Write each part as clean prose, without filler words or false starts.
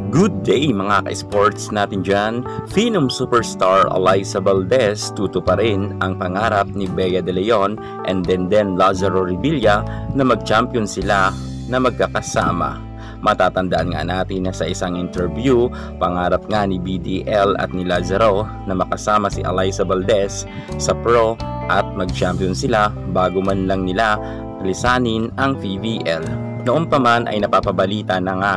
Good day mga ka-sports natin dyan. Phenom superstar Alyssa Valdez tutuparin ang pangarap ni Bea De Leon and then Lazaro Revilla na mag-champion sila na magkakasama. Matatandaan nga natin na sa isang interview, pangarap nga ni BDL at ni Lazaro na makasama si Alyssa Valdez sa pro at mag-champion sila bago man lang nila lisanin ang PBL. Noon pa man ay napapabalita na nga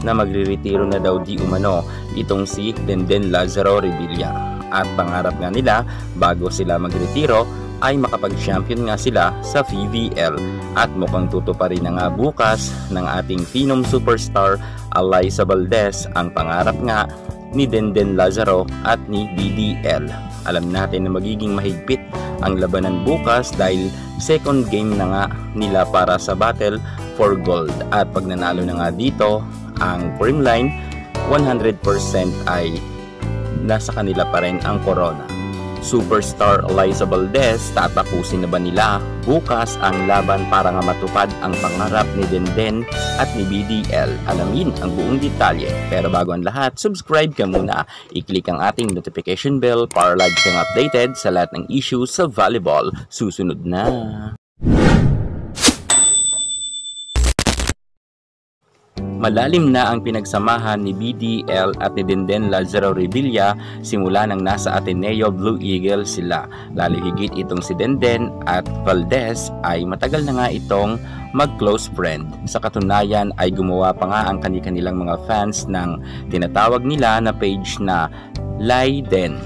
na magre-retiro na daw di umano itong si Denden Lazaro Revilla. At pangarap nga nila bago sila magretiro ay makapag-champion nga sila sa PBL. At mukhang tutuparin na nga bukas ng ating Phenom superstar Alyssa Valdez ang pangarap nga ni Denden Lazaro at ni BDL. Alam natin na magiging mahigpit ang labanan bukas dahil second game na nga nila para sa battle for gold. At pag nanalo na nga dito ang Creamline, 100% ay nasa kanila pa rin ang corona. Superstar Alyssa Valdez, tatapusin na ba nila bukas ang laban para nga matupad ang pangarap ni Denden at ni BDL? Alamin ang buong detalye. Pero bago ang lahat, subscribe ka muna. I-click ang ating notification bell para lagi kang updated sa lahat ng issues sa volleyball. Susunod na! Malalim na ang pinagsamahan ni BDL at ni Denden Lazaro Revilla simula nang nasa Ateneo Blue Eagle sila. Lalo higit itong si Denden at Valdez ay matagal na nga itong mag-close friend. Sa katunayan ay gumawa pa nga ang kanilang mga fans ng tinatawag nila na page na Layden.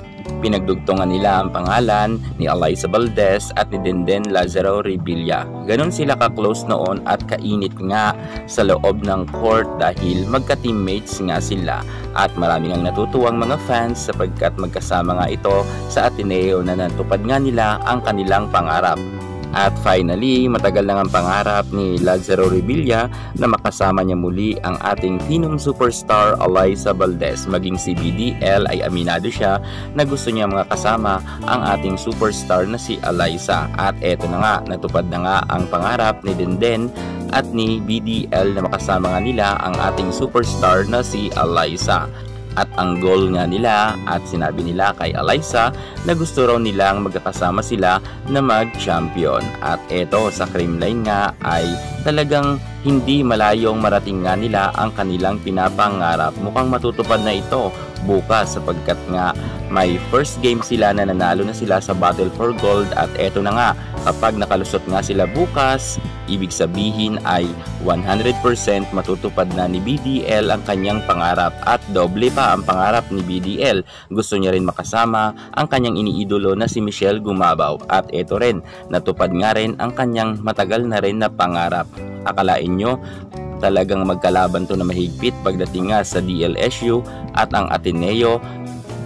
Pinagdugtungan nila ang pangalan ni Alyssa Valdez at ni Denden Lazaro Revilla. Ganon sila ka-close noon at kainit nga sa loob ng court dahil magka-teammates nga sila. At maraming ang natutuwang mga fans sapagkat magkasama nga ito sa Ateneo na natupad nga nila ang kanilang pangarap. At finally, matagal lang ang pangarap ni Lazaro Revilla na makasama niya muli ang ating Phenom superstar Alyssa Valdez. Maging si BDL ay aminado siya na gusto niya mga kasama ang ating superstar na si Alyssa. At eto na nga, natupad na nga ang pangarap ni Denden at ni BDL na makasama nga nila ang ating superstar na si Alyssa. At ang goal nga nila at sinabi nila kay Alyssa na gusto raw nilang magkakasama sila na mag-champion. At eto sa Creamline nga ay talagang hindi malayong marating nga nila ang kanilang pinapangarap. Mukhang matutupad na ito bukas sapagkat nga may first game sila na nanalo na sila sa Battle for Gold. At eto na nga, kapag nakalusot nga sila bukas, ibig sabihin ay 100% matutupad na ni BDL ang kanyang pangarap. At doble pa ang pangarap ni BDL. Gusto niya rin makasama ang kanyang iniidolo na si Michelle Gumabaw. At eto rin, natupad nga rin ang kanyang matagal na rin na pangarap. Akalain nyo, talagang magkalaban to na mahigpit pagdating nga sa DLSU at ang Ateneo,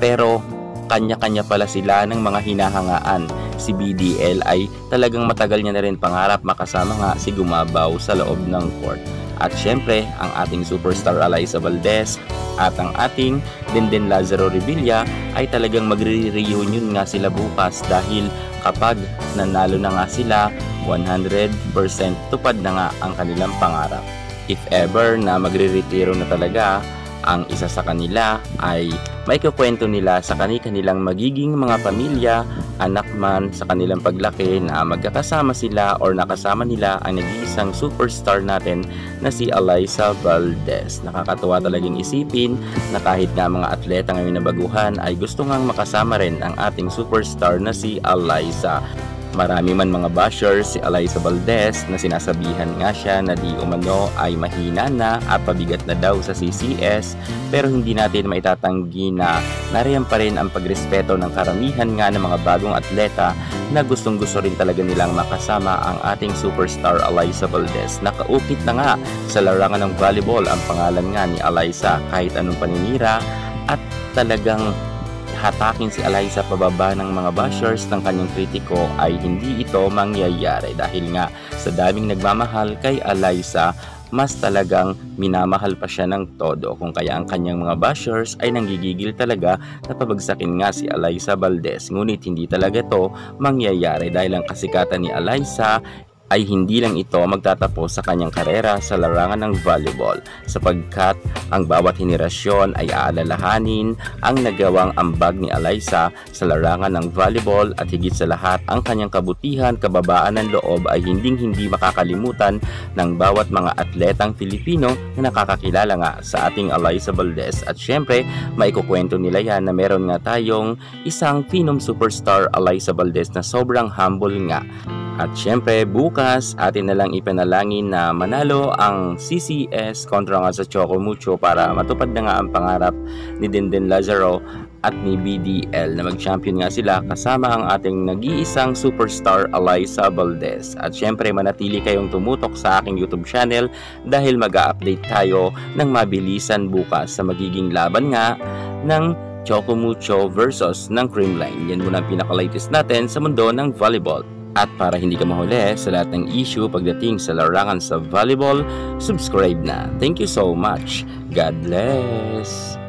pero kanya-kanya pala sila ng mga hinahangaan. Si BDL ay talagang matagal niya na rin pangarap makasama nga si Gumabaw sa loob ng court. At syempre, ang ating superstar Alyssa Valdez at ang ating Denden Lazaro Revilla ay talagang magre-reunion nga sila bukas dahil kapag nanalo na nga sila, 100% tupad na nga ang kanilang pangarap. If ever na magre-retiro na talaga ang isa sa kanila, ay may kukwento nila sa kanilang magiging mga pamilya, anak man sa kanilang paglaki na magkakasama sila or nakasama nila ang nag-iisang superstar natin na si Alyssa Valdez. Nakakatuwa talagang isipin na kahit nga mga atleta ngayon na baguhan ay gusto ngang makasama rin ang ating superstar na si Alyssa. Marami man mga bashers si Alyssa Valdez na sinasabihan nga siya na di umano ay mahina na at pabigat na daw sa CCS, pero hindi natin maitatanggi na nariyan pa rin ang pagrespeto ng karamihan nga ng mga bagong atleta na gustong gusto rin talaga nilang makasama ang ating superstar Alyssa Valdez. Nakaukit na nga sa larangan ng volleyball ang pangalan nga ni Alyssa kahit anong paninira at talagang hatakin si Alyssa pababa ng mga bashers ng kanyang kritiko ay hindi ito mangyayari dahil nga sa daming nagmamahal kay Alyssa, mas talagang minamahal pa siya ng todo, kung kaya ang kanyang mga bashers ay nanggigigil talaga na pabagsakin nga si Alyssa Valdez. Ngunit hindi talaga to mangyayari dahil ang kasikatan ni Alyssa ay hindi lang ito magtatapos sa kanyang karera sa larangan ng volleyball sapagkat ang bawat henerasyon ay aalalahanin ang nagawang ambag ni Alyssa sa larangan ng volleyball at higit sa lahat ang kanyang kabutihan, kababaan ng loob ay hindi makakalimutan ng bawat mga atletang Filipino na nakakakilala nga sa ating Alyssa Valdez. At syempre, maikukwento nila yan na meron nga tayong isang phenom superstar Alyssa Valdez na sobrang humble nga. At syempre, bukas atin na lang ipanalangin na manalo ang CCS kontra nga sa Choco Mucho para matupad na nga ang pangarap ni Denden Lazaro at ni BDL na mag-champion nga sila kasama ang ating nag-iisang superstar Alyssa Valdez. At syempre, manatili kayong tumutok sa aking YouTube channel dahil mag-a-update tayo ng mabilisan bukas sa magiging laban nga ng Choco Mucho versus ng Creamline. Yan muna ang pinaka-latest natin sa mundo ng volleyball. At para hindi ka mahuli sa lahat ng issue pagdating sa larangan sa volleyball, subscribe na. Thank you so much. God bless!